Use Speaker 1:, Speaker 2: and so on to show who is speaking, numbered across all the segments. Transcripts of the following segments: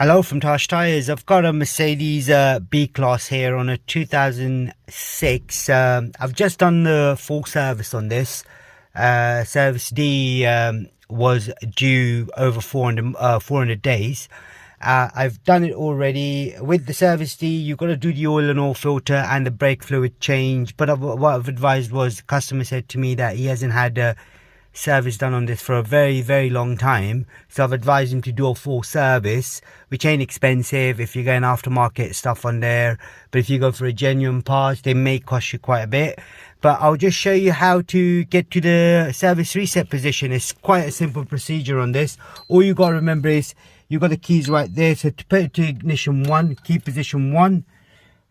Speaker 1: Hello from Tosh Tires. I've got a Mercedes B-Class here on a 2006. I've just done the full service on this. Service D was due over 400 days. I've done it already. With the service D, you've got to do the oil and oil filter and the brake fluid change. But what I've advised was, the customer said to me that he hasn't had a service done on this for a very long time, so I've advised him to do a full service, which ain't expensive if you're going aftermarket stuff on there, but if you go for a genuine part, they may cost you quite a bit. But I'll just show you how to get to the service reset position. It's quite a simple procedure on this. All you got to remember is you've got the keys right there. So to put it to ignition 1, key position 1,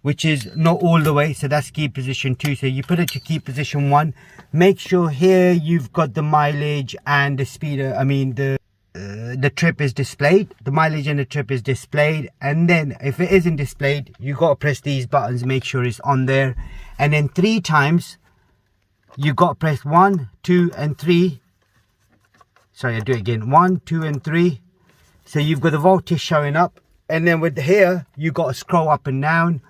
Speaker 1: which is not all the way, so that's key position 2. So you put it to key position 1. Make sure here you've got the mileage and the speed, the trip is displayed. The mileage and the trip is displayed. And then if it isn't displayed, you got to press these buttons, make sure it's on there. And then 3 times, you got to press 1, 2 and 3. Sorry, I'll do it again. 1, 2 and 3. So you've got the voltage showing up. And then with here, you got to scroll up and down.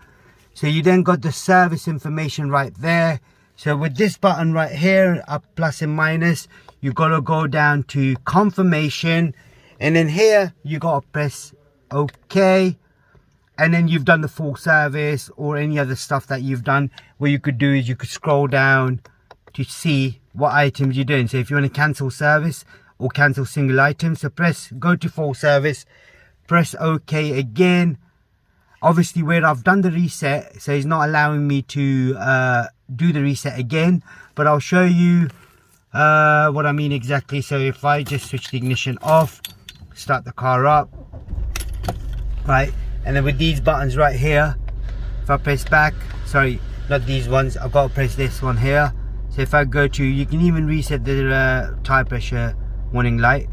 Speaker 1: So you then got the service information right there. So with this button right here, up plus and minus, you got to go down to confirmation. And then here, you got to press OK. And then you've done the full service or any other stuff that you've done. What you could do is you could scroll down to see what items you're doing. So if you want to cancel service or cancel single item, so go to full service, press OK again. Obviously where I've done the reset, so it's not allowing me to do the reset again, but I'll show you what I mean exactly. So if I just switch the ignition off, start the car up, right, and then with these buttons right here, if I press back, sorry, not these ones, I've got to press this one here. So if I go to, you can even reset the tire pressure warning light.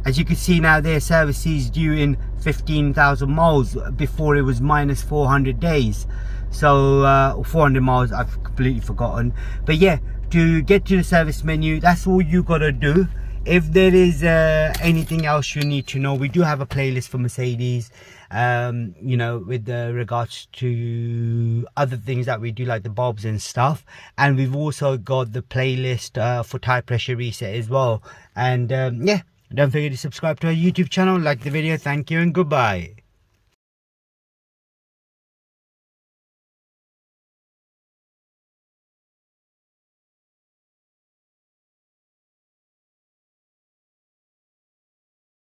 Speaker 1: As you can see now, their service is due in 15,000 miles. Before it was minus 400 days. So 400 miles, I've completely forgotten. But yeah, to get to the service menu, that's all you got to do. If there is anything else you need to know, we do have a playlist for Mercedes, you know, with regards to other things that we do, like the bulbs and stuff. And we've also got the playlist for tire pressure reset as well. And yeah. Don't forget to subscribe to our YouTube channel, like the video. Thank you and goodbye.